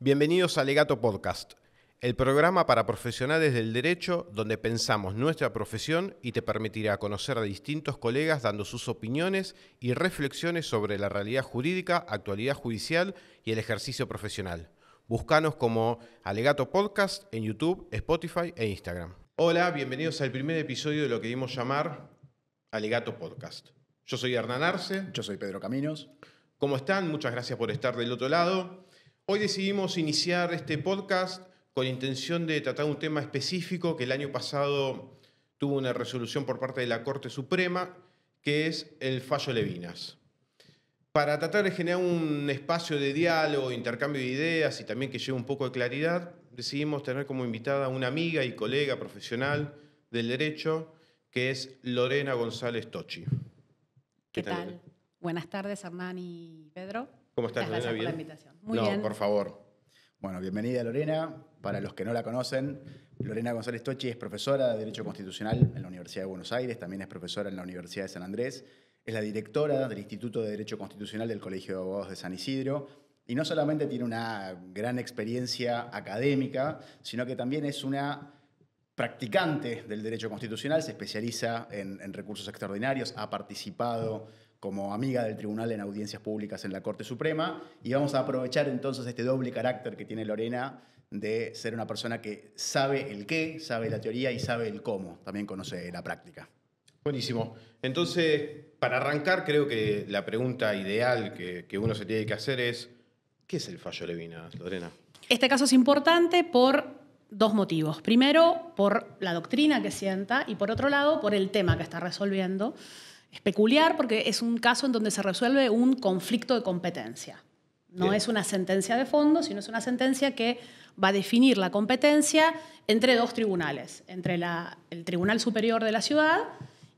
Bienvenidos a Legato Podcast, el programa para profesionales del derecho donde pensamos nuestra profesión y te permitirá conocer a distintos colegas dando sus opiniones y reflexiones sobre la realidad jurídica, actualidad judicial y el ejercicio profesional. Búscanos como Alegato Podcast en YouTube, Spotify e Instagram. Hola, bienvenidos al primer episodio de lo que dimos llamar Alegato Podcast. Yo soy Hernán Arce. Yo soy Pedro Caminos. ¿Cómo están? Muchas gracias por estar del otro lado. Hoy decidimos iniciar este podcast con intención de tratar un tema específico que el año pasado tuvo una resolución por parte de la Corte Suprema, que es el fallo Levinas. Para tratar de generar un espacio de diálogo, intercambio de ideas y también que lleve un poco de claridad, decidimos tener como invitada a una amiga y colega profesional del derecho, que es Lorena González Tocci. ¿Qué tal? Buenas tardes, Hernán y Pedro. ¿Cómo estás, Lorena? Gracias por la invitación. Muy bien. Por favor. Bueno, bienvenida Lorena. Para los que no la conocen, Lorena González Tocci es profesora de Derecho Constitucional en la Universidad de Buenos Aires, también es profesora en la Universidad de San Andrés, es la directora del Instituto de Derecho Constitucional del Colegio de Abogados de San Isidro y no solamente tiene una gran experiencia académica, sino que también es una practicante del derecho constitucional, se especializa en recursos extraordinarios, ha participado como amiga del tribunal en audiencias públicas en la Corte Suprema, y vamos a aprovechar entonces este doble carácter que tiene Lorena de ser una persona que sabe el qué, sabe la teoría y sabe el cómo, también conoce la práctica. Buenísimo. Entonces, para arrancar, creo que la pregunta ideal que uno se tiene que hacer es, ¿qué es el fallo Levinas, Lorena? Este caso es importante por dos motivos. Primero, por la doctrina que sienta y por otro lado, por el tema que está resolviendo. Es peculiar porque es un caso en donde se resuelve un conflicto de competencia. No Bien. es una sentencia de fondo, sino es una sentencia que va a definir la competencia entre dos tribunales, entre el Tribunal Superior de la Ciudad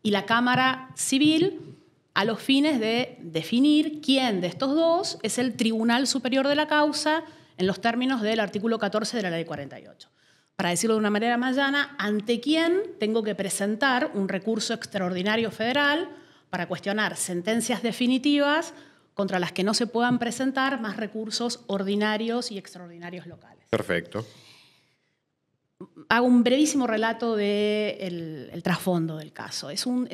y la Cámara Civil, a los fines de definir quién de estos dos es el Tribunal Superior de la causa en los términos del artículo 14 de la Ley 48. Para decirlo de una manera más llana, ante quién tengo que presentar un recurso extraordinario federal para cuestionar sentencias definitivas contra las que no se puedan presentar más recursos ordinarios y extraordinarios locales. Perfecto. Hago un brevísimo relato del trasfondo del caso. Es un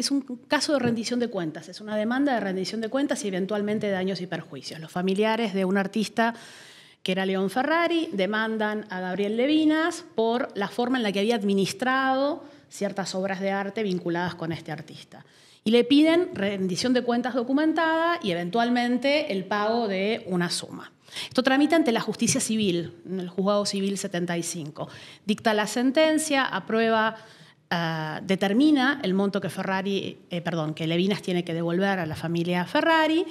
caso de rendición de cuentas, es una demanda de rendición de cuentas y eventualmente de daños y perjuicios. Los familiares de un artista que era León Ferrari demandan a Gabriel Levinas por la forma en la que había administrado ciertas obras de arte vinculadas con este artista. Y le piden rendición de cuentas documentada y eventualmente el pago de una suma. Esto tramita ante la justicia civil, en el juzgado civil 75. Dicta la sentencia, aprueba, determina el monto que Levinas tiene que devolver a la familia Ferrari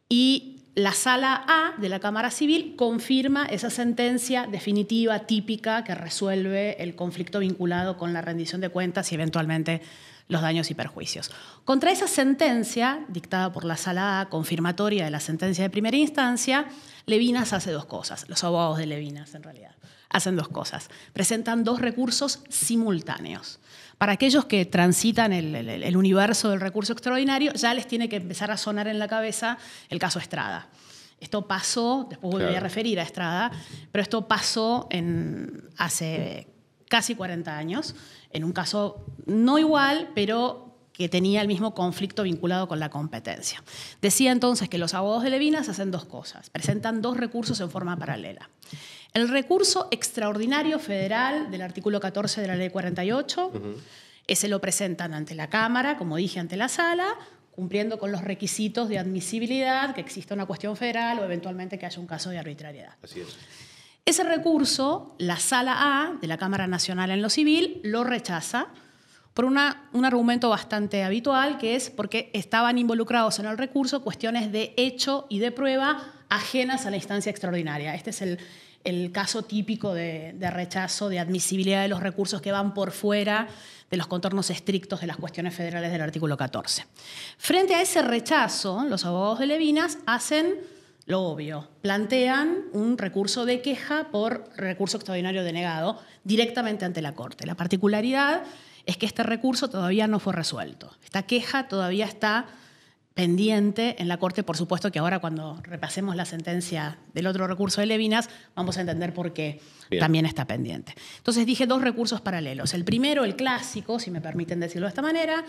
y la Sala A de la Cámara Civil confirma esa sentencia definitiva, típica, que resuelve el conflicto vinculado con la rendición de cuentas y eventualmente los daños y perjuicios. Contra esa sentencia, dictada por la Sala A, confirmatoria de la sentencia de primera instancia, Levinas hace dos cosas. Los abogados de Levinas, en realidad, hacen dos cosas. Presentan dos recursos simultáneos. Para aquellos que transitan el universo del recurso extraordinario, ya les tiene que empezar a sonar en la cabeza el caso Estrada. Esto pasó, después voy a referir a Estrada, pero esto pasó hace casi 40 años, en un caso no igual, pero que tenía el mismo conflicto vinculado con la competencia. Decía entonces que los abogados de Levinas hacen dos cosas, presentan dos recursos en forma paralela. El recurso extraordinario federal del artículo 14 de la Ley 48, ese lo presentan ante la Cámara, como dije, ante la Sala, cumpliendo con los requisitos de admisibilidad, que exista una cuestión federal o eventualmente que haya un caso de arbitrariedad. Así es. Ese recurso, la Sala A de la Cámara Nacional en lo Civil lo rechaza por un argumento bastante habitual, que es porque estaban involucrados en el recurso cuestiones de hecho y de prueba ajenas a la instancia extraordinaria. Este es el caso típico de rechazo, de admisibilidad de los recursos que van por fuera de los contornos estrictos de las cuestiones federales del artículo 14. Frente a ese rechazo, los abogados de Levinas hacen lo obvio, plantean un recurso de queja por recurso extraordinario denegado directamente ante la Corte. La particularidad es que este recurso todavía no fue resuelto. Esta queja todavía está pendiente en la Corte. Por supuesto que ahora cuando repasemos la sentencia del otro recurso de Levinas vamos a entender por qué también está pendiente. Entonces dije 2 recursos paralelos. El primero, el clásico, si me permiten decirlo de esta manera,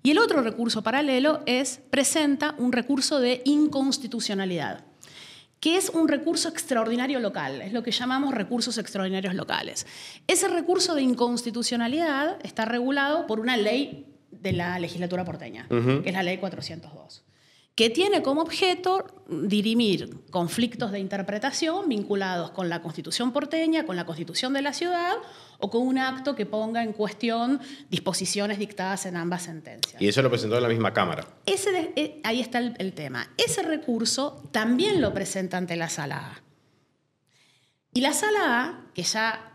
y el otro recurso paralelo presenta un recurso de inconstitucionalidad, que es un recurso extraordinario local, es lo que llamamos recursos extraordinarios locales. Ese recurso de inconstitucionalidad está regulado por una ley de la legislatura porteña, que es la ley 402, que tiene como objeto dirimir conflictos de interpretación vinculados con la Constitución porteña, con la Constitución de la ciudad o con un acto que ponga en cuestión disposiciones dictadas en ambas sentencias. Y eso lo presentó en la misma Cámara. Ahí está el tema. Ese recurso también lo presenta ante la Sala A. Y la Sala A, que ya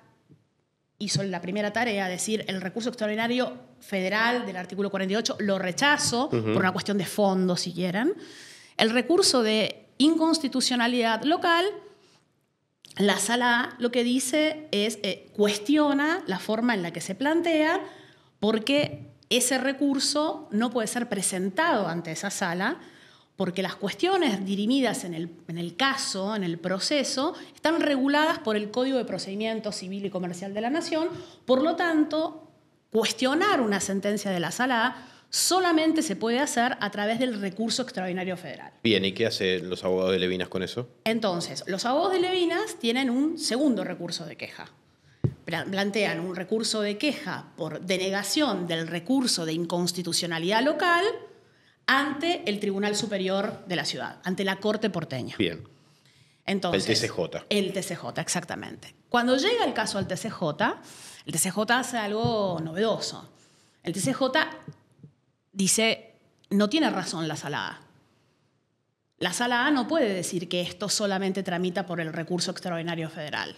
hizo la primera tarea, decir el recurso extraordinario federal del artículo 48 lo rechazo por una cuestión de fondo, si quieren. El recurso de inconstitucionalidad local, la Sala A lo que dice es cuestiona la forma en la que se plantea, porque ese recurso no puede ser presentado ante esa sala, porque las cuestiones dirimidas en el caso, en el proceso, están reguladas por el Código de Procedimiento Civil y Comercial de la Nación. Por lo tanto, cuestionar una sentencia de la Sala A solamente se puede hacer a través del recurso extraordinario federal. Bien, ¿y qué hacen los abogados de Levinas con eso? Entonces, los abogados de Levinas tienen un segundo recurso de queja. Plantean un recurso de queja por denegación del recurso de inconstitucionalidad local ante el Tribunal Superior de la Ciudad, ante la Corte porteña. Bien. Entonces, el TCJ. El TCJ, exactamente. Cuando llega el caso al TCJ, el TCJ hace algo novedoso. El TCJ dice, no tiene razón la Sala A. La Sala A no puede decir que esto solamente tramita por el recurso extraordinario federal,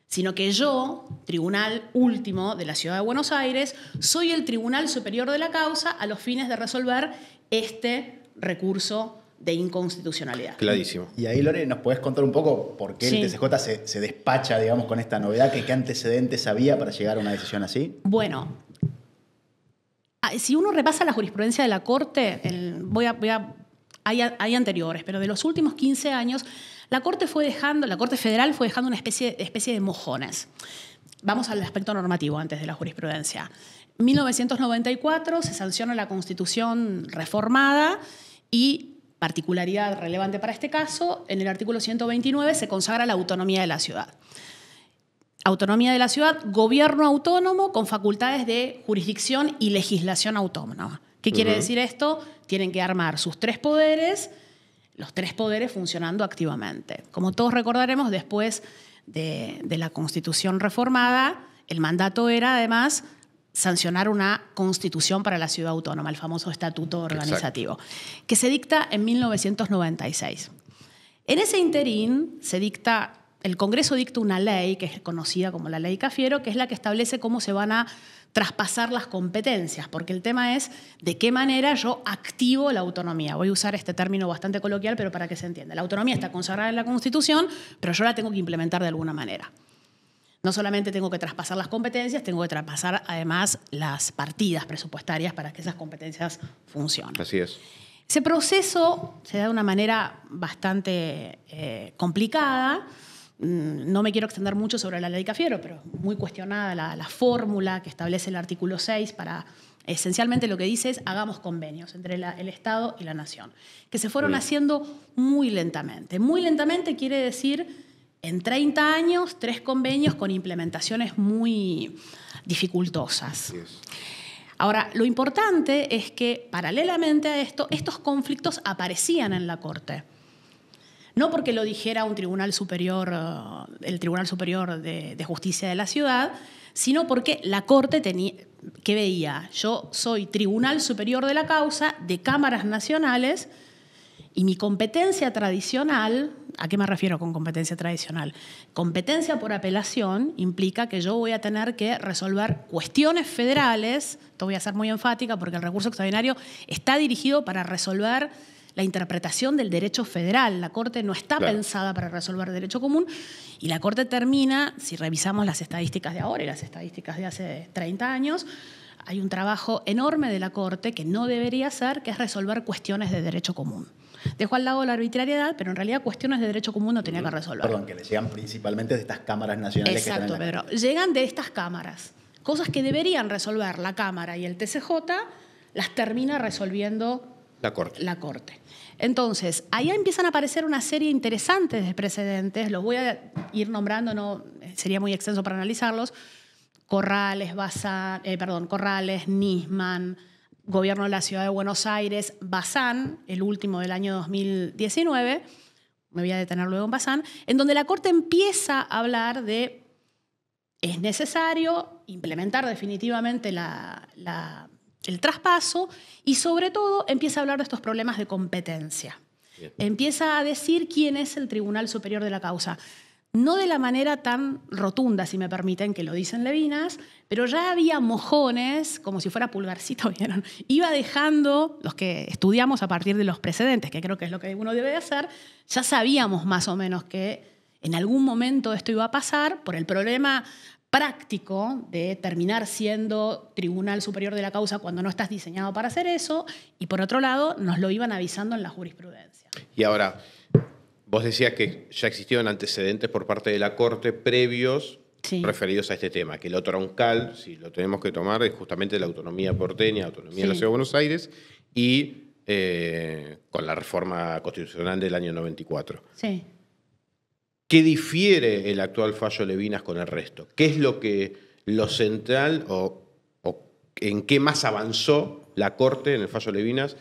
sino que yo, tribunal último de la Ciudad de Buenos Aires, soy el tribunal superior de la causa a los fines de resolver este recurso de inconstitucionalidad. Clarísimo. Y ahí, Lore, ¿nos podés contar un poco por qué el TCJ se despacha, digamos, con esta novedad? ¿Qué antecedentes había para llegar a una decisión así? Bueno, si uno repasa la jurisprudencia de la Corte, hay anteriores, pero de los últimos 15 años, la Corte Federal fue dejando una especie de mojones. Vamos al aspecto normativo antes de la jurisprudencia. En 1994 se sanciona la Constitución reformada y, particularidad relevante para este caso, en el artículo 129 se consagra la autonomía de la ciudad. Autonomía de la ciudad, gobierno autónomo con facultades de jurisdicción y legislación autónoma. ¿Qué quiere decir esto? Tienen que armar sus 3 poderes, los 3 poderes funcionando activamente. Como todos recordaremos, después de la Constitución reformada, el mandato era además sancionar una constitución para la ciudad autónoma, el famoso estatuto organizativo, que se dicta en 1996. En ese interín el Congreso dicta una ley que es conocida como la Ley Cafiero, que es la que establece cómo se van a traspasar las competencias, porque el tema es de qué manera yo activo la autonomía. Voy a usar este término bastante coloquial, pero para que se entienda. La autonomía está consagrada en la Constitución, pero yo la tengo que implementar de alguna manera. No solamente tengo que traspasar las competencias, tengo que traspasar además las partidas presupuestarias para que esas competencias funcionen. Así es. Ese proceso se da de una manera bastante complicada. No me quiero extender mucho sobre la Ley Cafiero, pero muy cuestionada la fórmula que establece el artículo 6 para, esencialmente lo que dice es hagamos convenios entre el Estado y la Nación, que se fueron haciendo muy lentamente. Muy lentamente quiere decir en 30 años 3 convenios con implementaciones muy dificultosas. Ahora, lo importante es que paralelamente a esto, estos conflictos aparecían en la Corte. No porque lo dijera un tribunal superior, el Tribunal Superior de Justicia de la Ciudad, sino porque la Corte ¿qué veía? Yo soy Tribunal Superior de la Causa de cámaras nacionales y mi competencia tradicional, ¿a qué me refiero con competencia tradicional? Competencia por apelación implica que yo voy a tener que resolver cuestiones federales, esto voy a ser muy enfática porque el recurso extraordinario está dirigido para resolver la interpretación del derecho federal. La Corte no está pensada para resolver derecho común y la Corte termina, si revisamos las estadísticas de ahora y las estadísticas de hace 30 años, hay un trabajo enorme de la Corte que no debería hacer, que es resolver cuestiones de derecho común. Dejó al lado la arbitrariedad, pero en realidad cuestiones de derecho común no tenía que resolver. Perdón, que le llegan principalmente de estas cámaras nacionales. Exacto, que están en la... Pedro. Llegan de estas cámaras. Cosas que deberían resolver la Cámara y el TCJ, las termina resolviendo la Corte. Entonces, ahí empiezan a aparecer una serie interesante de precedentes. Los voy a ir nombrando, no sería muy extenso para analizarlos. Corrales, Nisman, Gobierno de la Ciudad de Buenos Aires, Bazán, el último del año 2019, me voy a detener luego en Bazán, en donde la Corte empieza a hablar de es necesario implementar definitivamente el traspaso y sobre todo empieza a hablar de estos problemas de competencia. Bien. Empieza a decir quién es el Tribunal Superior de la Causa. No de la manera tan rotunda, si me permiten, que lo dicen Levinas, pero ya había mojones, como si fuera pulgarcito, ¿vieron? Iba dejando, los que estudiamos a partir de los precedentes, que creo que es lo que uno debe hacer, ya sabíamos más o menos que en algún momento esto iba a pasar por el problema práctico de terminar siendo Tribunal Superior de la Causa cuando no estás diseñado para hacer eso, y por otro lado nos lo iban avisando en la jurisprudencia. Y ahora, vos decías que ya existieron antecedentes por parte de la Corte previos referidos a este tema, que el otro troncal, si lo tenemos que tomar, es justamente la autonomía porteña, autonomía de la Ciudad de Buenos Aires, y con la reforma constitucional del año 94. Sí. ¿Qué difiere el actual fallo Levinas con el resto? ¿Qué es lo central o en qué más avanzó la Corte en el fallo Levinas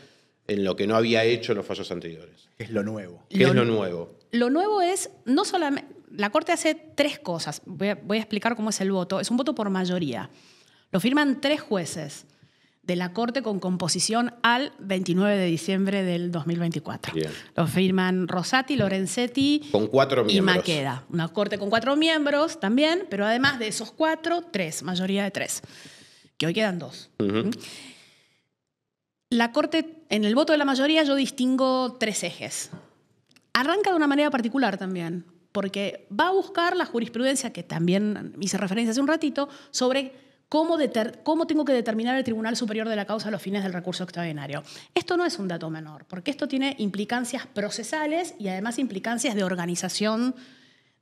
en lo que no había hecho en los fallos anteriores? ¿Qué es lo nuevo? ¿Qué es lo nuevo? Lo nuevo es, no solamente, la Corte hace tres cosas. Voy a explicar cómo es el voto. Es un voto por mayoría. Lo firman 3 jueces de la Corte con composición al 29 de diciembre del 2024. Bien. Lo firman Rosati, Lorenzetti con 4 miembros. Y Maqueda. Una Corte con 4 miembros también, pero además de esos 4, 3, mayoría de 3. Que hoy quedan 2. Uh-huh. La Corte, en el voto de la mayoría, yo distingo 3 ejes. Arranca de una manera particular también, porque va a buscar la jurisprudencia, que también hice referencia hace un ratito, sobre cómo tengo que determinar el Tribunal Superior de la Causa a los fines del recurso extraordinario. Esto no es un dato menor, porque esto tiene implicancias procesales y además implicancias de organización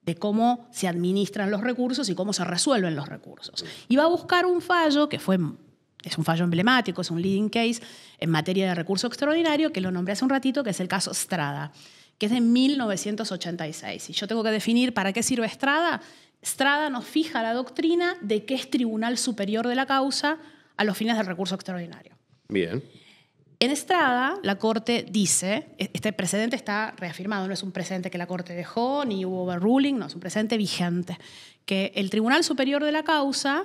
de cómo se administran los recursos y cómo se resuelven los recursos. Y va a buscar un fallo que es un fallo emblemático, es un leading case en materia de recurso extraordinario, que lo nombré hace un ratito, que es el caso Strada, que es de 1986. Y yo tengo que definir para qué sirve Strada. Strada nos fija la doctrina de qué es Tribunal Superior de la Causa a los fines del recurso extraordinario. Bien. En Strada, la Corte dice, este precedente está reafirmado, no es un precedente que la Corte dejó, ni hubo overruling, no, es un precedente vigente, que el Tribunal Superior de la Causa,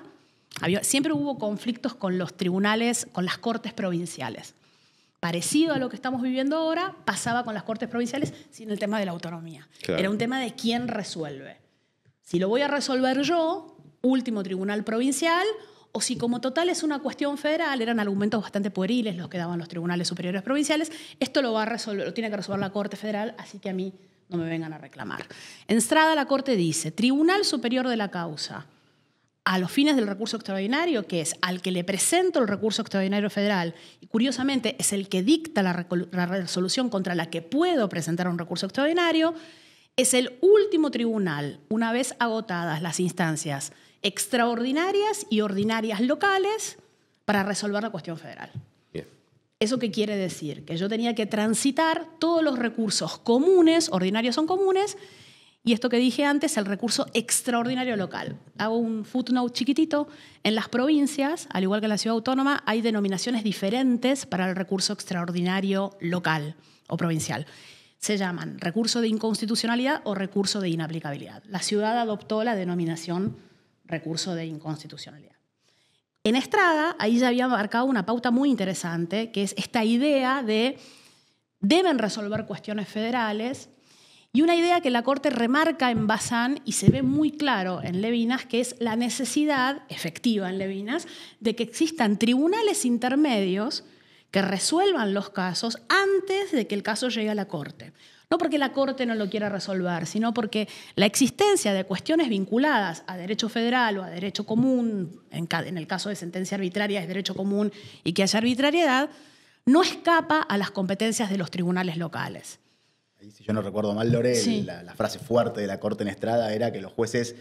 siempre hubo conflictos con los tribunales, con las Cortes provinciales. Parecido a lo que estamos viviendo ahora, pasaba con las Cortes provinciales sin el tema de la autonomía. Claro. Era un tema de quién resuelve. Si lo voy a resolver yo, último tribunal provincial, o si como total es una cuestión federal, eran argumentos bastante pueriles los que daban los tribunales superiores provinciales, esto lo tiene que resolver la Corte Federal, así que a mí no me vengan a reclamar. En Strada la Corte dice, Tribunal Superior de la Causa, a los fines del recurso extraordinario, que es al que le presento el recurso extraordinario federal, y curiosamente es el que dicta la resolución contra la que puedo presentar un recurso extraordinario, es el último tribunal, una vez agotadas las instancias extraordinarias y ordinarias locales, para resolver la cuestión federal. Bien. ¿Eso qué quiere decir? Que yo tenía que transitar todos los recursos comunes, ordinarios son comunes, y esto que dije antes, el recurso extraordinario local. Hago un footnote chiquitito. En las provincias, al igual que en la ciudad autónoma, hay denominaciones diferentes para el recurso extraordinario local o provincial. Se llaman recurso de inconstitucionalidad o recurso de inaplicabilidad. La ciudad adoptó la denominación recurso de inconstitucionalidad. En Strada, ahí ya había marcado una pauta muy interesante, que es esta idea de deben resolver cuestiones federales, y una idea que la Corte remarca en Bazán y se ve muy claro en Levinas, que es la necesidad efectiva en Levinas de que existan tribunales intermedios que resuelvan los casos antes de que el caso llegue a la Corte. No porque la Corte no lo quiera resolver, sino porque la existencia de cuestiones vinculadas a derecho federal o a derecho común, en el caso de sentencia arbitraria es derecho común y que haya arbitrariedad, no escapa a las competencias de los tribunales locales. Ahí, si yo no recuerdo mal, Lore, Sí. la frase fuerte de la Corte en Estrada era que los jueces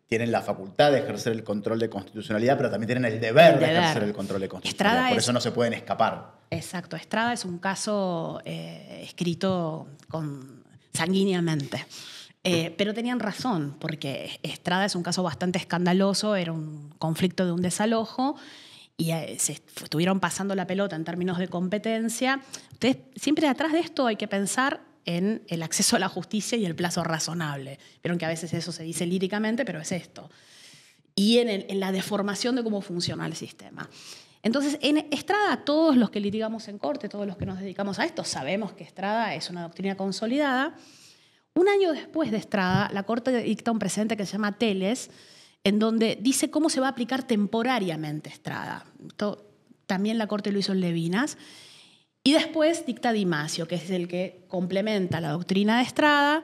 tienen la facultad de ejercer el control de constitucionalidad, pero también tienen el deber de ejercer el control de constitucionalidad. Estrada Por es- eso no se pueden escapar. Exacto, Estrada es un caso escrito sanguíneamente. Pero tenían razón, porque Estrada es un caso bastante escandaloso, era un conflicto de un desalojo y se estuvieron pasando la pelota en términos de competencia. Entonces, siempre atrás de esto hay que pensar en el acceso a la justicia y el plazo razonable. Vieron que a veces eso se dice líricamente, pero es esto. Y en la deformación de cómo funciona el sistema. Entonces, en Estrada, todos los que litigamos en corte, todos los que nos dedicamos a esto, sabemos que Estrada es una doctrina consolidada. Un año después de Estrada, la Corte dicta un precedente que se llama Teles, en donde dice cómo se va a aplicar temporariamente Estrada. Esto también la Corte lo hizo en Levinas. Y después dicta Di Masio, que es el que complementa la doctrina de Estrada.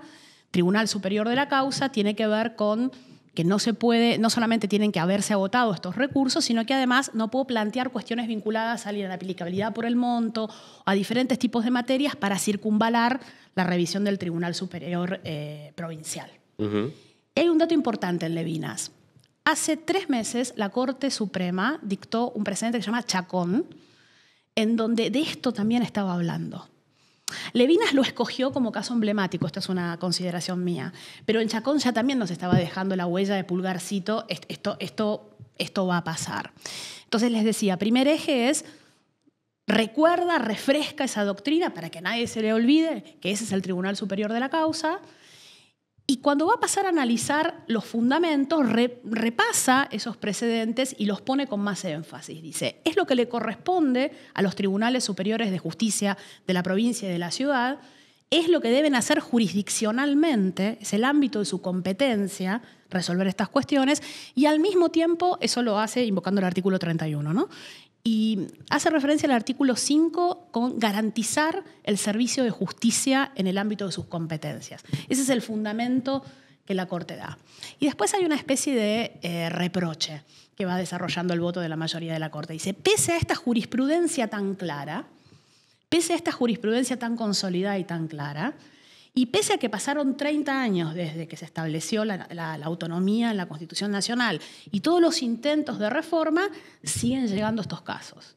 Tribunal Superior de la Causa tiene que ver con que no se puede, no solamente tienen que haberse agotado estos recursos, sino que además no puedo plantear cuestiones vinculadas a la aplicabilidad por el monto, a diferentes tipos de materias para circunvalar la revisión del Tribunal Superior Provincial. Uh-huh. Y hay un dato importante en Levinas. Hace 3 meses la Corte Suprema dictó un precedente que se llama Chacón, en donde de esto también estaba hablando. Levinas lo escogió como caso emblemático, esta es una consideración mía, pero en Chacón ya también nos estaba dejando la huella de pulgarcito, esto va a pasar. Entonces les decía, primer eje es, recuerda, refresca esa doctrina para que nadie se le olvide que ese es el Tribunal Superior de la Causa. Y cuando va a pasar a analizar los fundamentos, repasa esos precedentes y los pone con más énfasis. Dice, es lo que le corresponde a los tribunales superiores de justicia de la provincia y de la ciudad, es lo que deben hacer jurisdiccionalmente, es el ámbito de su competencia resolver estas cuestiones, y al mismo tiempo eso lo hace invocando el artículo 31, ¿no? Y hace referencia al artículo 5 con garantizar el servicio de justicia en el ámbito de sus competencias. Ese es el fundamento que la Corte da. Y después hay una especie de reproche que va desarrollando el voto de la mayoría de la Corte. Dice, pese a esta jurisprudencia tan clara, pese a esta jurisprudencia tan consolidada y tan clara, y pese a que pasaron 30 años desde que se estableció la autonomía en la Constitución Nacional y todos los intentos de reforma, siguen llegando estos casos.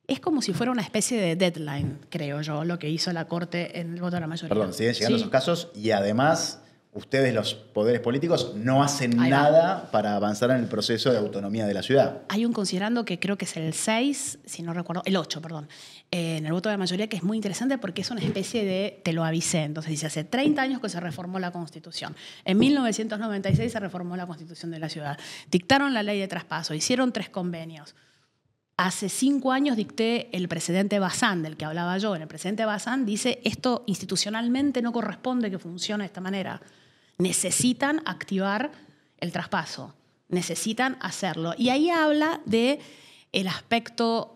Es como si fuera una especie de deadline, creo yo, lo que hizo la Corte en el voto de la mayoría. Perdón, siguen llegando Sí. esos casos y además ustedes, los poderes políticos, no hacen Ahí va. nada para avanzar en el proceso de autonomía de la ciudad. Hay un considerando que creo que es el 6, si no recuerdo, el 8, perdón, en el voto de la mayoría, que es muy interesante porque es una especie de, te lo avisé, entonces dice, hace 30 años que se reformó la Constitución. En 1996 se reformó la Constitución de la ciudad. Dictaron la ley de traspaso, hicieron 3 convenios. Hace 5 años dicté el precedente Bazán, del que hablaba yo. En el precedente Bazán dice, esto institucionalmente no corresponde que funcione de esta manera. Necesitan activar el traspaso, necesitan hacerlo. Y ahí habla de el aspecto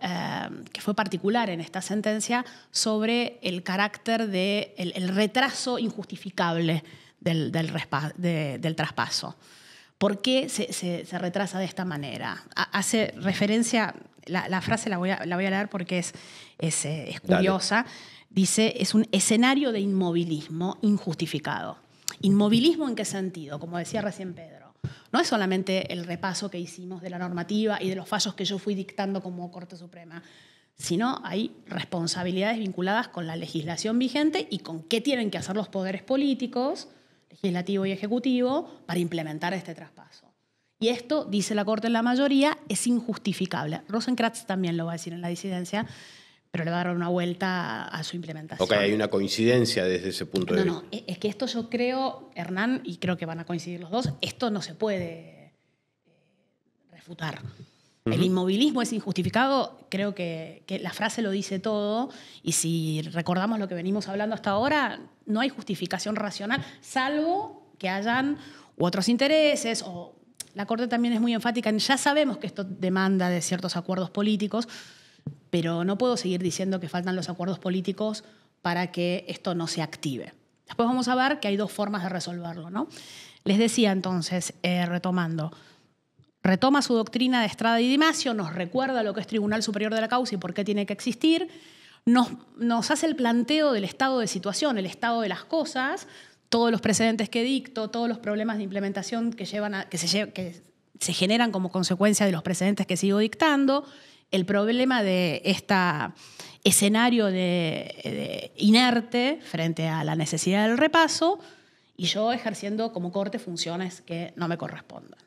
que fue particular en esta sentencia sobre el carácter el retraso injustificable del traspaso. ¿Por qué se retrasa de esta manera? Hace referencia, la frase la voy a leer porque es curiosa. Dice, es un escenario de inmovilismo injustificado. ¿Inmovilismo en qué sentido? Como decía recién Pedro. No es solamente el repaso que hicimos de la normativa y de los fallos que yo fui dictando como Corte Suprema, sino hay responsabilidades vinculadas con la legislación vigente y con qué tienen que hacer los poderes políticos, legislativo y ejecutivo, para implementar este traspaso. Y esto, dice la Corte en la mayoría, es injustificable. Rosenkrantz también lo va a decir en la disidencia, pero le va a dar una vuelta a su implementación. Ok, hay una coincidencia desde ese punto de vista. No, es que esto yo creo, Hernán, y creo que van a coincidir los dos, esto no se puede refutar. El inmovilismo es injustificado, creo que la frase lo dice todo, y si recordamos lo que venimos hablando hasta ahora, no hay justificación racional, salvo que hayan otros intereses, o la Corte también es muy enfática en, ya sabemos que esto demanda de ciertos acuerdos políticos, pero no puedo seguir diciendo que faltan los acuerdos políticos para que esto no se active. Después vamos a ver que hay dos formas de resolverlo, ¿no? Les decía entonces, retomando, retoma su doctrina de Estrada y Di Masio, nos recuerda lo que es Tribunal Superior de la Causa y por qué tiene que existir, nos hace el planteo del estado de situación, el estado de las cosas, todos los precedentes que dicto, todos los problemas de implementación que se generan como consecuencia de los precedentes que sigo dictando, el problema de este escenario de inerte frente a la necesidad del repaso y yo ejerciendo como corte funciones que no me correspondan.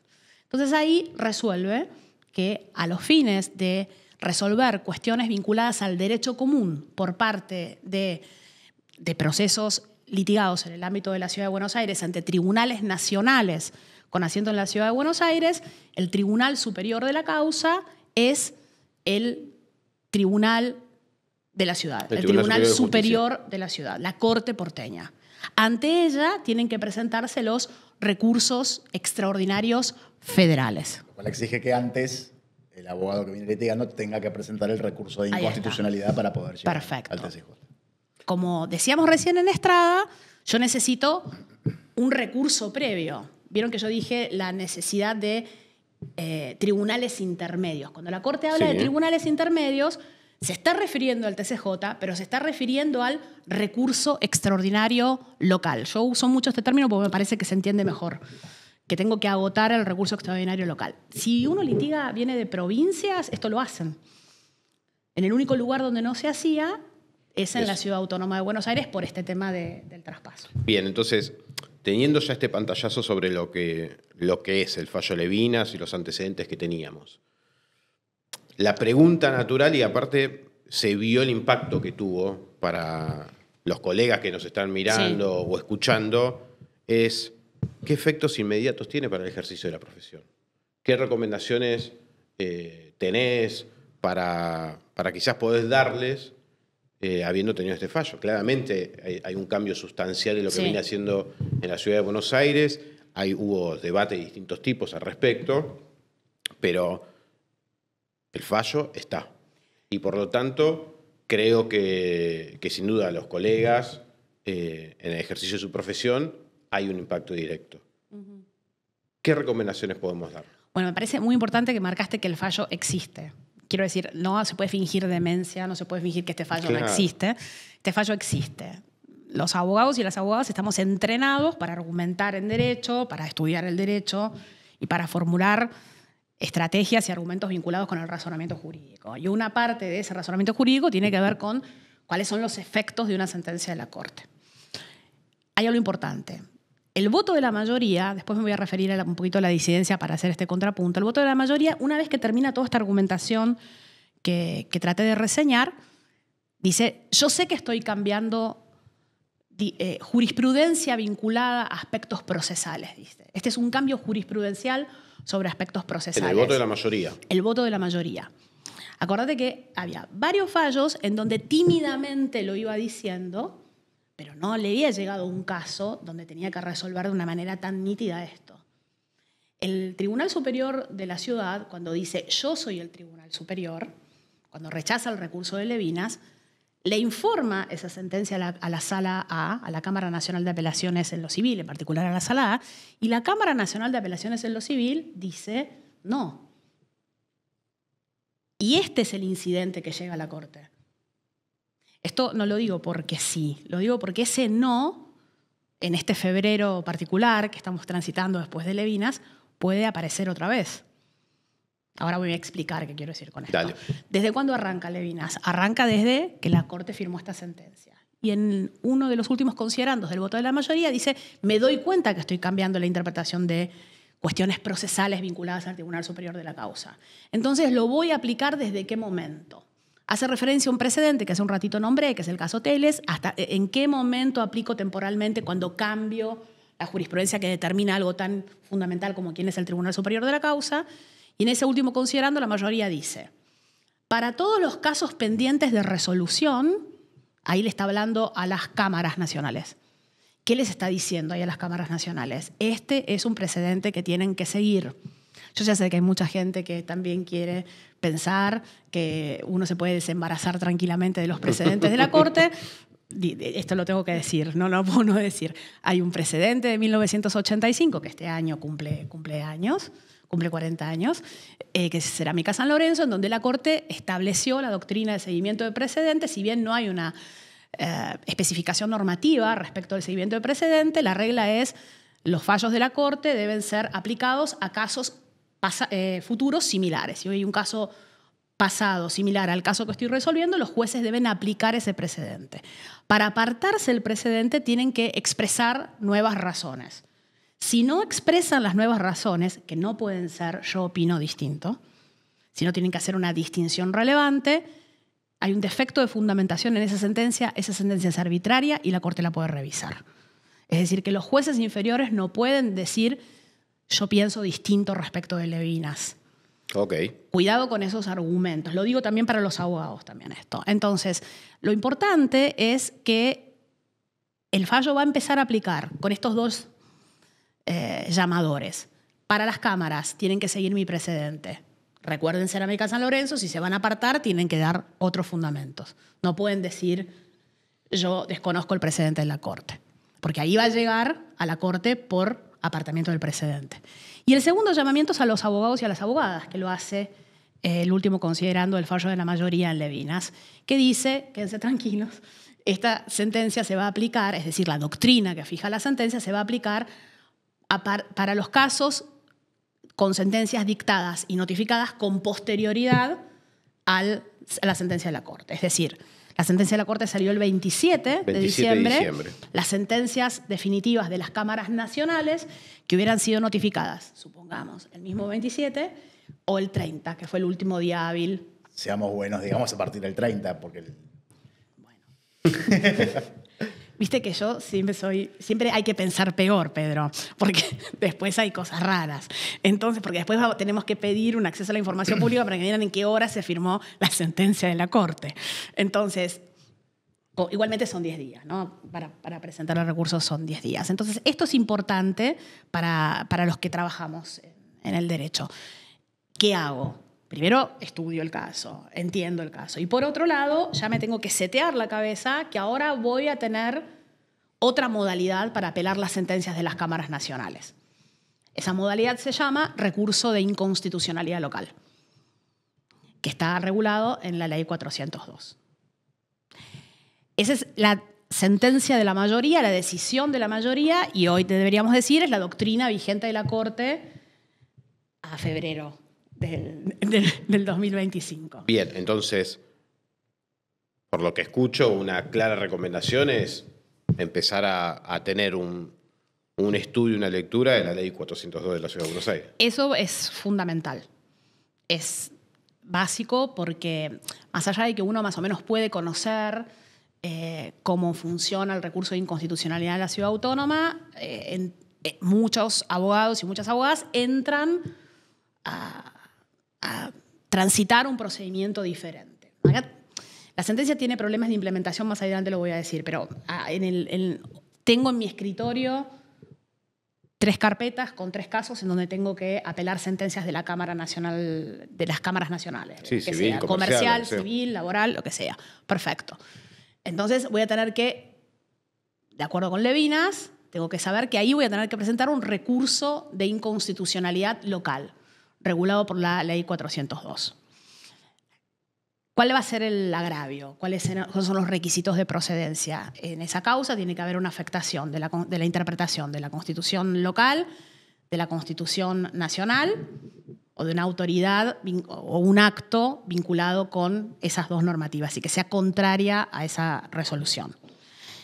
Entonces ahí resuelve que a los fines de resolver cuestiones vinculadas al derecho común por parte de procesos litigados en el ámbito de la Ciudad de Buenos Aires ante tribunales nacionales con asiento en la Ciudad de Buenos Aires, el Tribunal Superior de la Causa es el Tribunal de la Ciudad, el Tribunal Superior de la Ciudad, la Corte porteña. Ante ella tienen que presentarse los recursos extraordinarios federales. Lo cual exige que antes el abogado que viene litigando tenga que presentar el recurso de inconstitucionalidad para poder llegar al TCJ. Como decíamos recién en Estrada, yo necesito un recurso previo. Vieron que yo dije la necesidad de tribunales intermedios. Cuando la Corte habla de tribunales intermedios, se está refiriendo al TCJ, pero se está refiriendo al recurso extraordinario local. Yo uso mucho este término porque me parece que se entiende mejor, que tengo que agotar el recurso extraordinario local. Si uno litiga, viene de provincias, esto lo hacen. En el único lugar donde no se hacía es en la Ciudad Autónoma de Buenos Aires por este tema del traspaso. Bien, entonces, teniendo ya este pantallazo sobre lo que es el fallo Levinas y los antecedentes que teníamos, la pregunta natural, y aparte se vio el impacto que tuvo para los colegas que nos están mirando o escuchando, es ¿qué efectos inmediatos tiene para el ejercicio de la profesión? ¿Qué recomendaciones tenés para quizás poder darles habiendo tenido este fallo? Claramente hay un cambio sustancial en lo que viene haciendo en la Ciudad de Buenos Aires. Hubo debate de distintos tipos al respecto, pero el fallo está. Y por lo tanto, creo que sin duda los colegas en el ejercicio de su profesión hay un impacto directo. ¿Qué recomendaciones podemos dar? Bueno, me parece muy importante que marcaste que el fallo existe. Quiero decir, no se puede fingir demencia, no se puede fingir que este fallo no existe. Este fallo existe. Los abogados y las abogadas estamos entrenados para argumentar en derecho, para estudiar el derecho y para formular estrategias y argumentos vinculados con el razonamiento jurídico. Y una parte de ese razonamiento jurídico tiene que ver con cuáles son los efectos de una sentencia de la Corte. Hay algo importante. El voto de la mayoría, después me voy a referir un poquito a la disidencia para hacer este contrapunto, el voto de la mayoría, una vez que termina toda esta argumentación que traté de reseñar, dice, yo sé que estoy cambiando jurisprudencia vinculada a aspectos procesales, dice. Este es un cambio jurisprudencial sobre aspectos procesales. El voto de la mayoría. El voto de la mayoría. Acordate que había varios fallos en donde tímidamente lo iba diciendo, pero no le había llegado un caso donde tenía que resolver de una manera tan nítida esto. El Tribunal Superior de la Ciudad, cuando dice yo soy el Tribunal Superior, cuando rechaza el recurso de Levinas, le informa esa sentencia a la Sala A, a la Cámara Nacional de Apelaciones en lo Civil, en particular a la Sala A, y la Cámara Nacional de Apelaciones en lo Civil dice no. Y este es el incidente que llega a la Corte. Esto no lo digo porque sí, lo digo porque ese no, en este febrero particular que estamos transitando después de Levinas, puede aparecer otra vez. Ahora voy a explicar qué quiero decir con esto. Dale. ¿Desde cuándo arranca Levinas? Arranca desde que la Corte firmó esta sentencia. Y en uno de los últimos considerandos del voto de la mayoría dice, me doy cuenta que estoy cambiando la interpretación de cuestiones procesales vinculadas al Tribunal Superior de la Causa. Entonces, lo voy a aplicar desde qué momento. Hace referencia a un precedente que hace un ratito nombré, que es el caso Teles, hasta en qué momento aplico temporalmente cuando cambio la jurisprudencia que determina algo tan fundamental como quién es el Tribunal Superior de la Causa. Y en ese último considerando, la mayoría dice, para todos los casos pendientes de resolución, ahí le está hablando a las cámaras nacionales. ¿Qué les está diciendo ahí a las cámaras nacionales? Este es un precedente que tienen que seguir. Yo ya sé que hay mucha gente que también quiere pensar que uno se puede desembarazar tranquilamente de los precedentes de la Corte. esto lo tengo que decir, no lo puedo no decir. Hay un precedente de 1985, que este año cumple años, cumple 40 años, que es Cerámica San Lorenzo, en donde la Corte estableció la doctrina de seguimiento de precedentes. Si bien no hay una especificación normativa respecto al seguimiento de precedente, la regla es los fallos de la Corte deben ser aplicados a casos futuros similares. Si hoy hay un caso pasado similar al caso que estoy resolviendo, los jueces deben aplicar ese precedente. Para apartarse del precedente tienen que expresar nuevas razones. Si no expresan las nuevas razones, que no pueden ser yo opino distinto, si no tienen que hacer una distinción relevante, hay un defecto de fundamentación en esa sentencia es arbitraria y la Corte la puede revisar. Es decir, que los jueces inferiores no pueden decir yo pienso distinto respecto de Levinas. Okay. Cuidado con esos argumentos. Lo digo también para los abogados también esto. Entonces, lo importante es que el fallo va a empezar a aplicar con estos dos llamadores. Para las cámaras tienen que seguir mi precedente. Recuerden Cerámica San Lorenzo, si se van a apartar tienen que dar otros fundamentos. No pueden decir yo desconozco el precedente de la Corte, porque ahí va a llegar a la Corte por apartamiento del precedente. Y el segundo llamamiento es a los abogados y a las abogadas, que lo hace el último considerando el fallo de la mayoría en Levinas, que dice, quédense tranquilos, esta sentencia se va a aplicar, es decir, la doctrina que fija la sentencia se va a aplicar para los casos con sentencias dictadas y notificadas con posterioridad a la sentencia de la Corte. Es decir, la sentencia de la Corte salió el 27 de diciembre. Las sentencias definitivas de las cámaras nacionales que hubieran sido notificadas, supongamos, el mismo 27 o el 30, que fue el último día hábil. Seamos buenos, digamos, a partir del 30, porque... Bueno. Viste que yo siempre hay que pensar peor, Pedro, porque después hay cosas raras. Entonces, porque después tenemos que pedir un acceso a la información pública para que digan en qué hora se firmó la sentencia de la Corte. Entonces, igualmente son 10 días, ¿no? Para presentar el recurso son 10 días. Entonces, esto es importante para los que trabajamos en el derecho. ¿Qué hago? Primero, estudio el caso, entiendo el caso. Y por otro lado, ya me tengo que setear la cabeza que ahora voy a tener otra modalidad para apelar las sentencias de las cámaras nacionales. Esa modalidad se llama recurso de inconstitucionalidad local, que está regulado en la Ley 402. Esa es la sentencia de la mayoría, la decisión de la mayoría, y hoy deberíamos decir es la doctrina vigente de la Corte a febrero del 2025. Bien, entonces, por lo que escucho, una clara recomendación es empezar a tener un estudio, una lectura de la Ley 402 de la Ciudad de Buenos Aires. Eso es fundamental. Es básico porque más allá de que uno más o menos puede conocer cómo funciona el recurso de inconstitucionalidad en la Ciudad Autónoma, muchos abogados y muchas abogadas entran a transitar un procedimiento diferente. La sentencia tiene problemas de implementación, más adelante lo voy a decir, pero tengo en mi escritorio 3 carpetas con 3 casos en donde tengo que apelar sentencias de la Cámara Nacional, de las cámaras nacionales, sí, que civil, sea comercial, civil, laboral, lo que sea. Perfecto. Entonces voy a tener que, de acuerdo con Levinas, tengo que saber que ahí voy a tener que presentar un recurso de inconstitucionalidad local, regulado por la Ley 402. ¿Cuál va a ser el agravio? ¿Cuáles son los requisitos de procedencia? En esa causa tiene que haber una afectación de la interpretación de la Constitución local, de la Constitución nacional o de una autoridad o un acto vinculado con esas dos normativas y que sea contraria a esa resolución.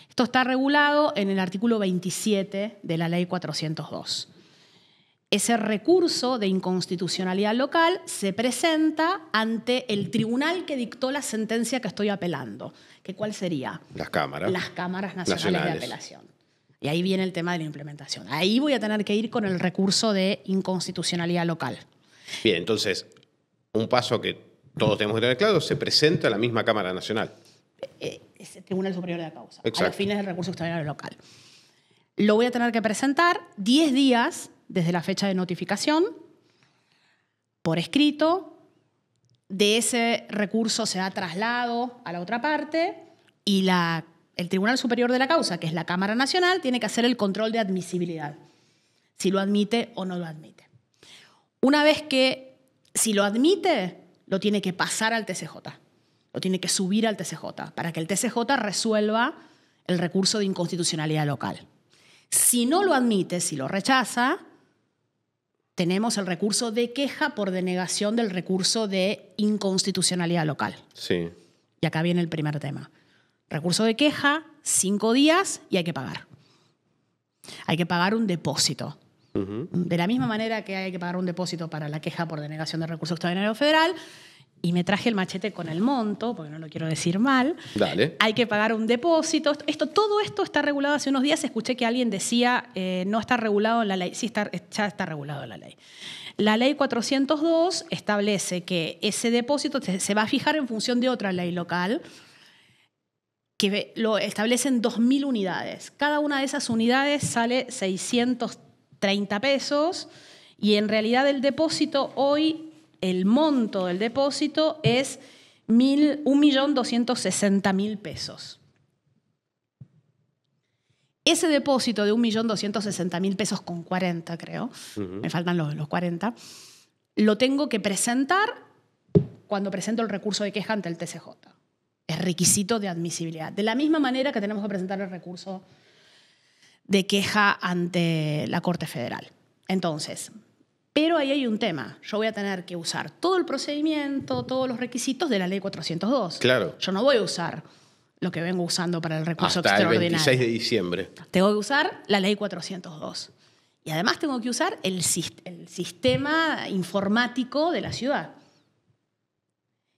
Esto está regulado en el artículo 27 de la Ley 402. Ese recurso de inconstitucionalidad local se presenta ante el tribunal que dictó la sentencia que estoy apelando. ¿Cuál sería? Las cámaras. Las cámaras nacionales de apelación. Y ahí viene el tema de la implementación. Ahí voy a tener que ir con el recurso de inconstitucionalidad local. Bien, entonces, un paso que todos tenemos que tener claro, se presenta a la misma Cámara Nacional. Es el Tribunal Superior de la Causa, Exacto. A los fines del recurso extraordinario local. Lo voy a tener que presentar 10 días desde la fecha de notificación, por escrito. De ese recurso se da traslado a la otra parte y la el Tribunal Superior de la Causa, que es la Cámara Nacional, tiene que hacer el control de admisibilidad, si lo admite o no lo admite. Una vez que, si lo admite, lo tiene que pasar al TCJ, lo tiene que subir al TCJ, para que el TCJ resuelva el recurso de inconstitucionalidad local. Si no lo admite, si lo rechaza, tenemos el recurso de queja por denegación del recurso de inconstitucionalidad local. Sí. Y acá viene el primer tema. Recurso de queja, 5 días y hay que pagar. Hay que pagar un depósito. De la misma manera que hay que pagar un depósito para la queja por denegación del recurso extraordinario federal, y me traje el machete con el monto, porque no lo quiero decir mal. Dale. Hay que pagar un depósito. Todo esto está regulado. Hace unos días escuché que alguien decía no está regulado en la ley. Sí, ya está regulado en la ley. La ley 402 establece que ese depósito se va a fijar en función de otra ley local que lo establece en 2.000 unidades. Cada una de esas unidades sale 630 pesos y en realidad el depósito hoy, el monto del depósito es 1.260.000 pesos. Ese depósito de 1.260.000 pesos con 40, creo, me faltan los 40, lo tengo que presentar cuando presento el recurso de queja ante el TCJ. Es requisito de admisibilidad. De la misma manera que tenemos que presentar el recurso de queja ante la Corte Federal. Entonces, pero ahí hay un tema. Yo voy a tener que usar todo el procedimiento, todos los requisitos de la Ley 402. Claro. Yo no voy a usar lo que vengo usando para el recurso Hasta el extraordinario. 26 de diciembre. Tengo que usar la Ley 402. Y además tengo que usar el sistema informático de la ciudad.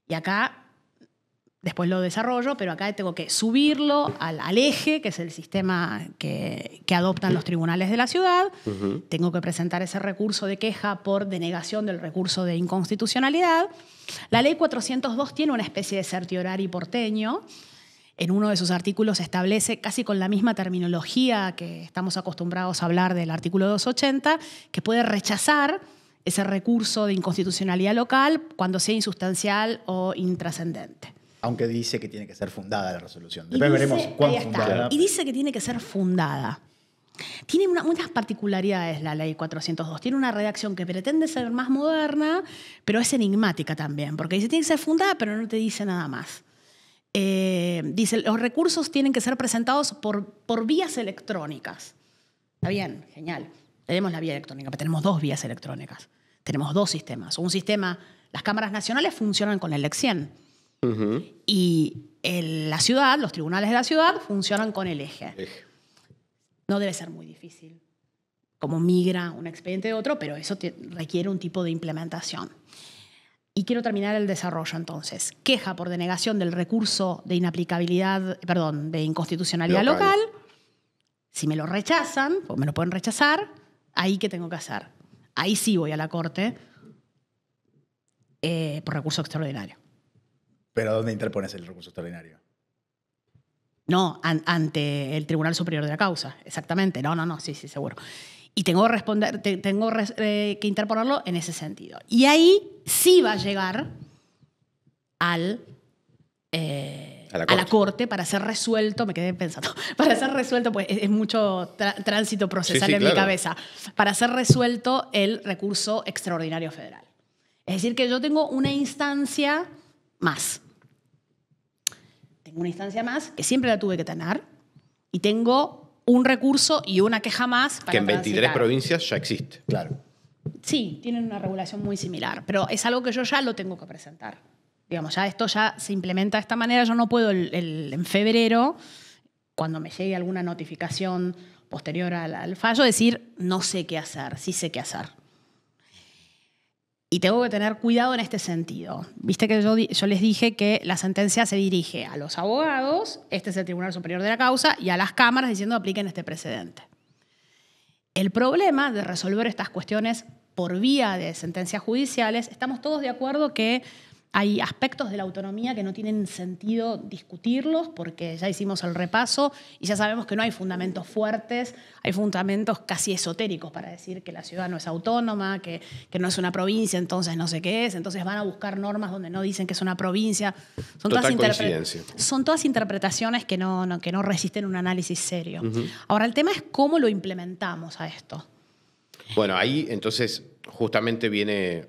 Y acá, después lo desarrollo, pero acá tengo que subirlo al eje, que es el sistema que adoptan los tribunales de la ciudad. Tengo que presentar ese recurso de queja por denegación del recurso de inconstitucionalidad. La Ley 402 tiene una especie de certiorari porteño. En uno de sus artículos establece, casi con la misma terminología que estamos acostumbrados a hablar del artículo 280, que puede rechazar ese recurso de inconstitucionalidad local cuando sea insustancial o intrascendente. Aunque dice que tiene que ser fundada la resolución. Después veremos cuán fundada. Y dice que tiene que ser fundada. Tiene unas particularidades la Ley 402. Tiene una redacción que pretende ser más moderna, pero es enigmática también, porque dice que tiene que ser fundada, pero no te dice nada más. Dice, los recursos tienen que ser presentados por vías electrónicas. Está bien, genial. Tenemos la vía electrónica, pero tenemos 2 vías electrónicas. Tenemos 2 sistemas. Un sistema, las cámaras nacionales funcionan con el LEC-100. Y la ciudad, los tribunales de la ciudad, funcionan con el eje. No debe ser muy difícil cómo migra un expediente de otro, pero eso requiere un tipo de implementación. Y quiero terminar el desarrollo entonces. Queja por denegación del recurso de inaplicabilidad, perdón, de inconstitucionalidad local. Si me lo rechazan, o me lo pueden rechazar, ¿ahí qué tengo que hacer? Ahí sí voy a la Corte por recurso extraordinario. ¿Pero dónde interpones el recurso extraordinario? No, ante el Tribunal Superior de la Causa, exactamente. No, sí, seguro. Y tengo que responder, tengo que interponerlo en ese sentido. Y ahí sí va a llegar a la corte para ser resuelto, me quedé pensando, para ser resuelto, pues es mucho tránsito procesal en mi cabeza, para ser resuelto el recurso extraordinario federal. Es decir, que yo tengo una instancia más. Tengo una instancia más que siempre la tuve que tener y tengo un recurso y una queja más para que en 23 transitar. Provincias ya existe. Claro. Sí, tienen una regulación muy similar, pero es algo que yo ya lo tengo que presentar. Digamos, ya esto ya se implementa de esta manera. Yo no puedo en febrero, cuando me llegue alguna notificación posterior al fallo, decir no sé qué hacer, sí sé qué hacer. Y tengo que tener cuidado en este sentido. Viste que yo les dije que la sentencia se dirige a los abogados, este es el Tribunal Superior de la Causa, y a las cámaras diciendo apliquen este precedente. El problema de resolver estas cuestiones por vía de sentencias judiciales, estamos todos de acuerdo que hay aspectos de la autonomía que no tienen sentido discutirlos porque ya hicimos el repaso y ya sabemos que no hay fundamentos fuertes, hay fundamentos casi esotéricos para decir que la ciudad no es autónoma, que no es una provincia, entonces no sé qué es, entonces van a buscar normas donde no dicen que es una provincia. Son todas interpretaciones que no resisten un análisis serio. Ahora, el tema es cómo lo implementamos a esto. Bueno, ahí entonces justamente viene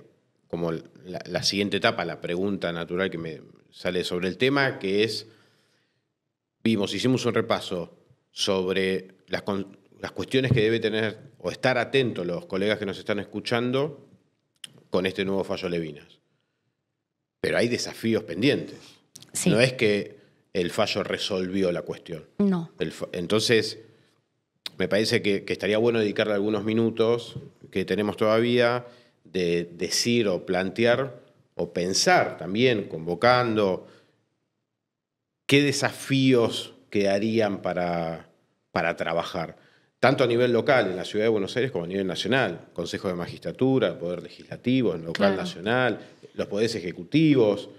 como la siguiente etapa, la pregunta natural que me sale sobre el tema, que es, hicimos un repaso sobre las cuestiones que debe tener o estar atentos los colegas que nos están escuchando con este nuevo fallo Levinas. Pero hay desafíos pendientes. Sí. No es que el fallo resolvió la cuestión. No. Entonces, me parece que estaría bueno dedicarle algunos minutos que tenemos todavía de decir o plantear o pensar también, convocando, qué desafíos quedarían para trabajar, tanto a nivel local en la Ciudad de Buenos Aires como a nivel nacional, Consejo de Magistratura, el Poder Legislativo, el local nacional, los poderes ejecutivos.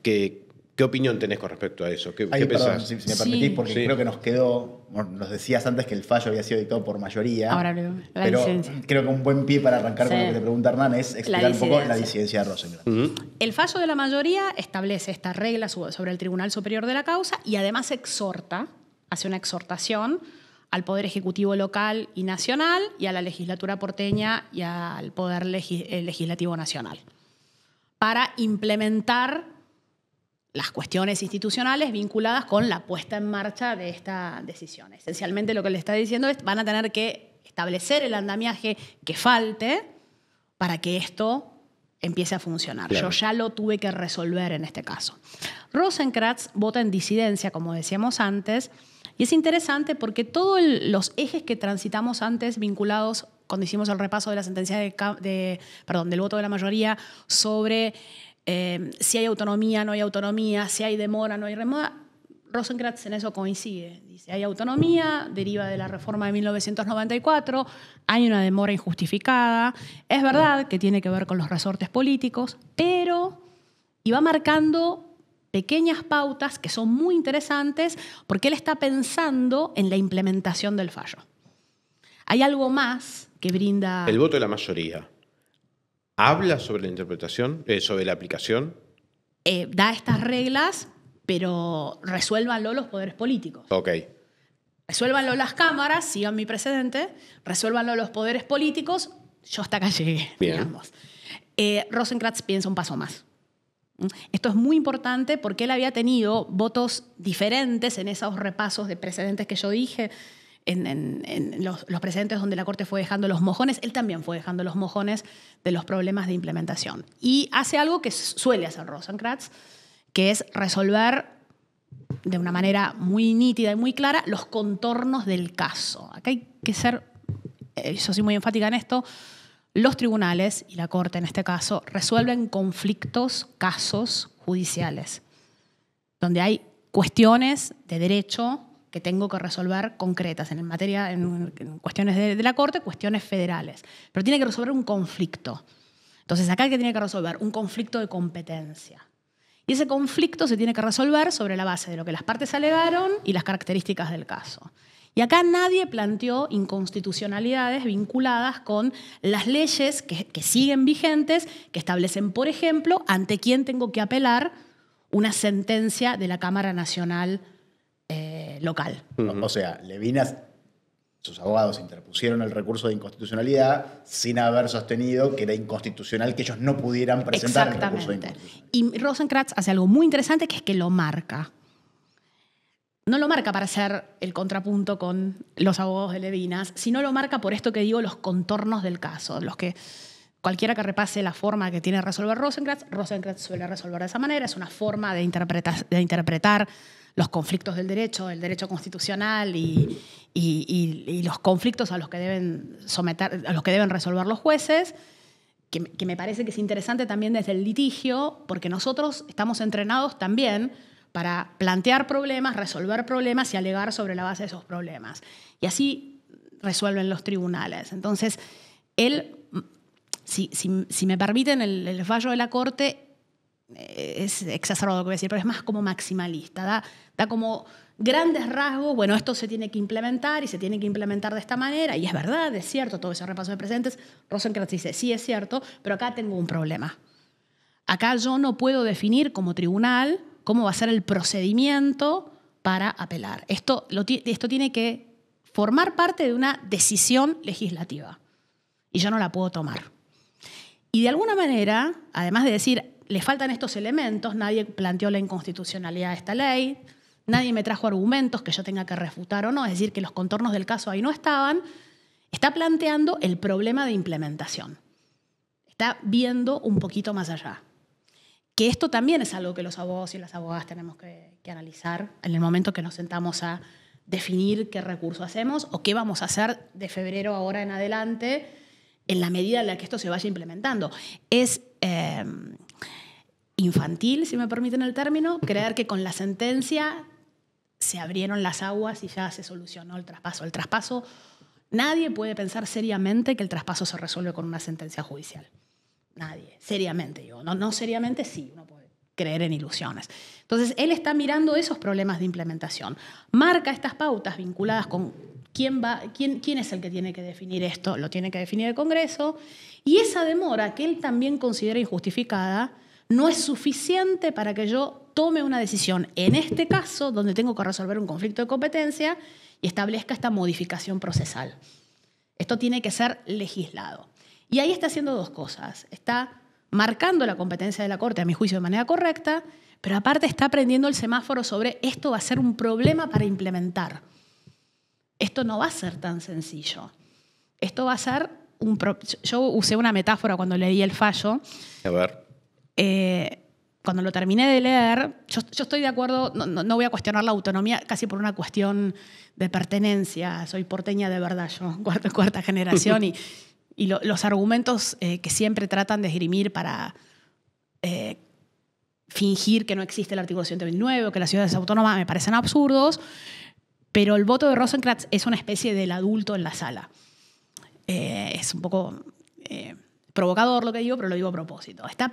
¿Qué opinión tenés con respecto a eso? ¿Qué pensás? Si me permitís, porque creo que nos decías antes que el fallo había sido dictado por mayoría. Ahora pero creo que un buen pie para arrancar con lo que te pregunta Hernán es explicar un poco la disidencia de Rosenkranz. El fallo de la mayoría establece esta regla sobre el Tribunal Superior de la Causa y además hace una exhortación al Poder Ejecutivo local y nacional y a la legislatura porteña y al Poder Legislativo nacional para implementar las cuestiones institucionales vinculadas con la puesta en marcha de esta decisión. Esencialmente lo que le está diciendo es van a tener que establecer el andamiaje que falte para que esto empiece a funcionar. Claro. Yo ya lo tuve que resolver en este caso. Rosenkranz vota en disidencia, como decíamos antes, y es interesante porque todos los ejes que transitamos antes vinculados, cuando hicimos el repaso de la sentencia del voto de la mayoría sobre si hay autonomía, no hay autonomía, si hay demora, no hay demora, Rosenkranz en eso coincide. Dice, hay autonomía, deriva de la reforma de 1994, hay una demora injustificada, es verdad que tiene que ver con los resortes políticos, pero y va marcando pequeñas pautas que son muy interesantes porque él está pensando en la implementación del fallo. Hay algo más que brinda... El voto de la mayoría. ¿Habla sobre la interpretación, sobre la aplicación? Da estas reglas, pero resuélvanlo los poderes políticos. Ok. Resuélvanlo las cámaras, sigan mi precedente, resuélvanlo los poderes políticos, yo hasta acá llegué, digamos. Rosenkranz piensa un paso más. Esto es muy importante porque él había tenido votos diferentes en esos repasos de precedentes que yo dije, en los precedentes donde la Corte fue dejando los mojones, él también fue dejando los mojones de los problemas de implementación. Y hace algo que suele hacer Rosenkranz, que es resolver de una manera muy nítida y muy clara los contornos del caso. Acá hay que ser, yo soy muy enfática en esto, los tribunales y la Corte en este caso resuelven conflictos, casos judiciales, donde hay cuestiones de derecho que tengo que resolver concretas en cuestiones de la Corte, cuestiones federales. Pero tiene que resolver un conflicto. Entonces, acá que tiene que resolver un conflicto de competencia. Y ese conflicto se tiene que resolver sobre la base de lo que las partes alegaron y las características del caso. Y acá nadie planteó inconstitucionalidades vinculadas con las leyes que siguen vigentes, que establecen, por ejemplo, ante quién tengo que apelar una sentencia de la Cámara Nacional local. O sea, Levinas, sus abogados interpusieron el recurso de inconstitucionalidad sin haber sostenido que era inconstitucional que ellos no pudieran presentar el recurso de inconstitucionalidad. Y Rosenkranz hace algo muy interesante que es que lo marca. No lo marca para hacer el contrapunto con los abogados de Levinas, sino lo marca por esto que digo, los contornos del caso, los que cualquiera que repase la forma que tiene de resolver Rosenkranz suele resolver de esa manera, es una forma de interpretar los conflictos del derecho, el derecho constitucional y los conflictos a los que deben resolver los jueces, que me parece que es interesante también desde el litigio, porque nosotros estamos entrenados también para plantear problemas, resolver problemas y alegar sobre la base de esos problemas. Y así resuelven los tribunales. Entonces, él, si me permiten el fallo de la Corte, es exacerbado lo que voy a decir, pero es más como maximalista. Da como grandes rasgos, bueno, esto se tiene que implementar y se tiene que implementar de esta manera, y es verdad, es cierto, todo ese repaso de precedentes. Rosenkranz dice, sí, es cierto, pero acá tengo un problema. Acá yo no puedo definir como tribunal cómo va a ser el procedimiento para apelar. Esto tiene que formar parte de una decisión legislativa y yo no la puedo tomar. Y de alguna manera, además de decir, le faltan estos elementos, nadie planteó la inconstitucionalidad de esta ley, nadie me trajo argumentos que yo tenga que refutar o no, es decir, que los contornos del caso ahí no estaban, está planteando el problema de implementación. Está viendo un poquito más allá. Que esto también es algo que los abogados y las abogadas tenemos que analizar en el momento que nos sentamos a definir qué recurso hacemos o qué vamos a hacer de febrero ahora en adelante en la medida en la que esto se vaya implementando. Es infantil, si me permiten el término, creer que con la sentencia se abrieron las aguas y ya se solucionó el traspaso. El traspaso, nadie puede pensar seriamente que el traspaso se resuelve con una sentencia judicial. Nadie, seriamente digo. No seriamente sí, uno puede creer en ilusiones. Entonces, él está mirando esos problemas de implementación. Marca estas pautas vinculadas con quién es el que tiene que definir esto. Lo tiene que definir el Congreso. Y esa demora, que él también considera injustificada, no es suficiente para que yo tome una decisión, en este caso, donde tengo que resolver un conflicto de competencia y establezca esta modificación procesal. Esto tiene que ser legislado. Y ahí está haciendo dos cosas. Está marcando la competencia de la Corte, a mi juicio, de manera correcta, pero aparte está prendiendo el semáforo sobre esto va a ser un problema para implementar. Esto no va a ser tan sencillo. Esto va a ser yo usé una metáfora cuando leí el fallo. A ver. Cuando lo terminé de leer, yo estoy de acuerdo, no voy a cuestionar la autonomía casi por una cuestión de pertenencia. Soy porteña de verdad, yo, cuarta generación, y los argumentos que siempre tratan de esgrimir para fingir que no existe el artículo 129 o que la ciudad es autónoma me parecen absurdos, pero el voto de Rosenkranz es una especie del adulto en la sala. Es un poco provocador lo que digo, pero lo digo a propósito. Está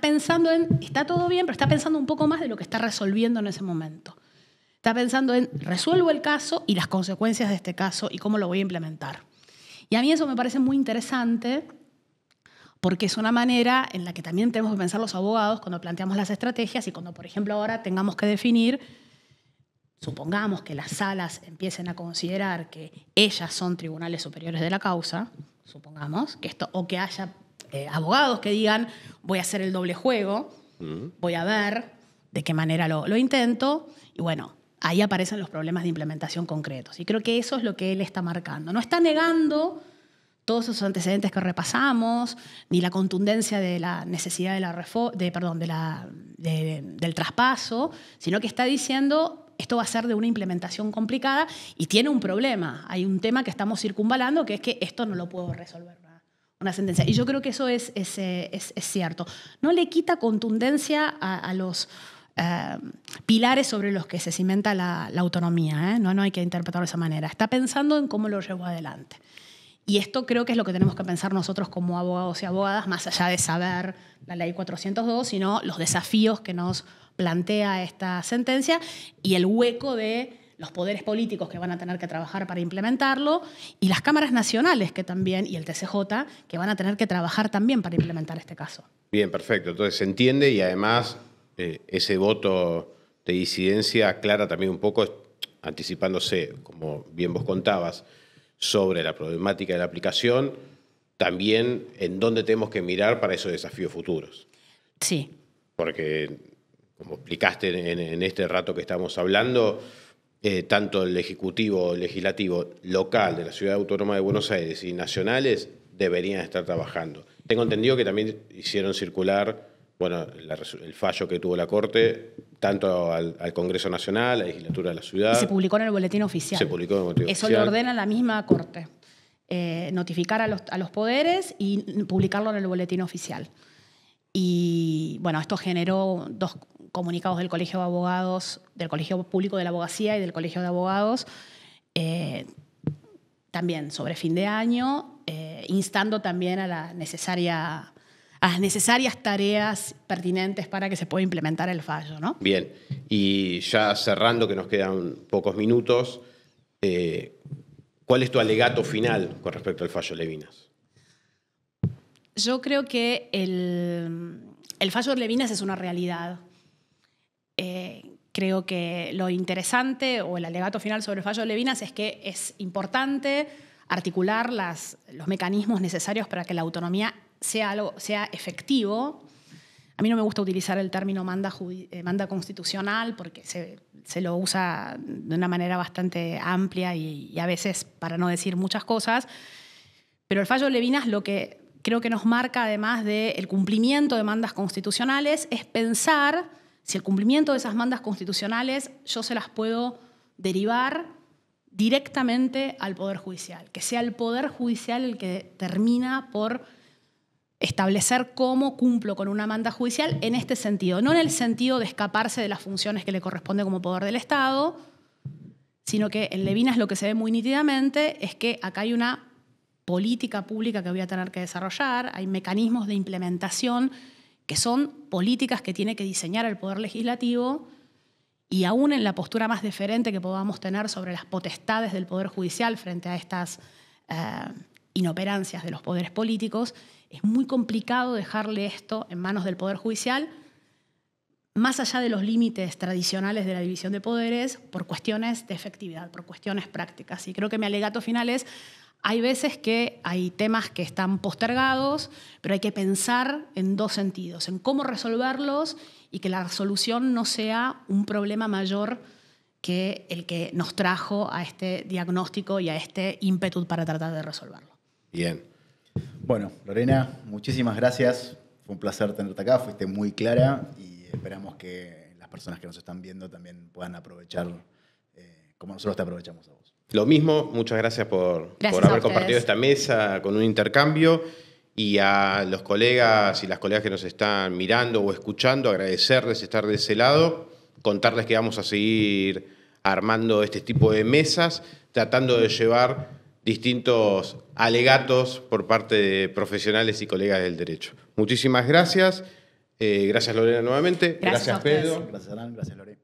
todo bien, pero está pensando un poco más de lo que está resolviendo en ese momento. Está pensando en, resuelvo el caso y las consecuencias de este caso y cómo lo voy a implementar. Y a mí eso me parece muy interesante porque es una manera en la que también tenemos que pensar los abogados cuando planteamos las estrategias y cuando, por ejemplo, ahora tengamos que definir, supongamos que las salas empiecen a considerar que ellas son tribunales superiores de la causa, supongamos, o que haya abogados que digan voy a hacer el doble juego, voy a ver de qué manera lo intento, y bueno, ahí aparecen los problemas de implementación concretos. Y creo que eso es lo que él está marcando. No está negando todos esos antecedentes que repasamos, ni la contundencia de la necesidad del traspaso, sino que está diciendo esto va a ser de una implementación complicada y tiene un problema. Hay un tema que estamos circunvalando, que es que esto no lo puedo resolver una sentencia. Y yo creo que eso es cierto. No le quita contundencia a los pilares sobre los que se cimenta la autonomía. No hay que interpretarlo de esa manera. Está pensando en cómo lo llevo adelante. Y esto creo que es lo que tenemos que pensar nosotros como abogados y abogadas, más allá de saber la ley 402, sino los desafíos que nos plantea esta sentencia y el hueco de los poderes políticos que van a tener que trabajar para implementarlo y las cámaras nacionales que también, y el TCJ, que van a tener que trabajar también para implementar este caso. Bien, perfecto. Entonces se entiende y además ese voto de disidencia aclara también un poco, anticipándose, como bien vos contabas, sobre la problemática de la aplicación, también en dónde tenemos que mirar para esos desafíos futuros. Sí. Porque, como explicaste en este rato que estamos hablando, tanto el Ejecutivo, Legislativo local de la Ciudad Autónoma de Buenos Aires y nacionales deberían estar trabajando. Tengo entendido que también hicieron circular el fallo que tuvo la Corte, tanto al Congreso Nacional, a la Legislatura de la Ciudad. Y se publicó en el Boletín Oficial. Se publicó en el Boletín Eso Oficial. lo ordena la misma Corte. Notificar a los poderes y publicarlo en el Boletín Oficial. Y bueno, esto generó dos comunicados del Colegio de Abogados, del Colegio Público de la Abogacía y del Colegio de Abogados, también sobre fin de año, instando también a las necesarias tareas pertinentes para que se pueda implementar el fallo, ¿no? Bien, y ya cerrando, que nos quedan pocos minutos, ¿cuál es tu alegato final con respecto al fallo Levinas? Yo creo que el fallo de Levinas es una realidad. Creo que lo interesante o el alegato final sobre el fallo de Levinas es que es importante articular los mecanismos necesarios para que la autonomía sea efectivo. A mí no me gusta utilizar el término manda constitucional porque se lo usa de una manera bastante amplia y a veces para no decir muchas cosas. Pero el fallo de Levinas lo que creo que nos marca, además del cumplimiento de mandas constitucionales, es pensar si el cumplimiento de esas mandas constitucionales yo se las puedo derivar directamente al Poder Judicial, que sea el Poder Judicial el que termina por establecer cómo cumplo con una manda judicial en este sentido, no en el sentido de escaparse de las funciones que le corresponde como poder del Estado, sino que en Levinas lo que se ve muy nítidamente es que acá hay una política pública que voy a tener que desarrollar, hay mecanismos de implementación que son políticas que tiene que diseñar el Poder Legislativo, y aún en la postura más deferente que podamos tener sobre las potestades del Poder Judicial frente a estas inoperancias de los poderes políticos, es muy complicado dejarle esto en manos del Poder Judicial, más allá de los límites tradicionales de la división de poderes, por cuestiones de efectividad, por cuestiones prácticas. Y creo que mi alegato final es: hay veces que hay temas que están postergados, pero hay que pensar en dos sentidos, en cómo resolverlos y que la resolución no sea un problema mayor que el que nos trajo a este diagnóstico y a este ímpetu para tratar de resolverlo. Bien. Bueno, Lorena, muchísimas gracias. Fue un placer tenerte acá, fuiste muy clara y esperamos que las personas que nos están viendo también puedan aprovechar como nosotros te aprovechamos a vos. Lo mismo, muchas gracias por haber compartido esta mesa con un intercambio, y a los colegas y las colegas que nos están mirando o escuchando, agradecerles estar de ese lado, contarles que vamos a seguir armando este tipo de mesas, tratando de llevar distintos alegatos por parte de profesionales y colegas del derecho. Muchísimas gracias. Gracias, Lorena, nuevamente. Gracias Pedro. Gracias, Alan. Gracias, Lorena.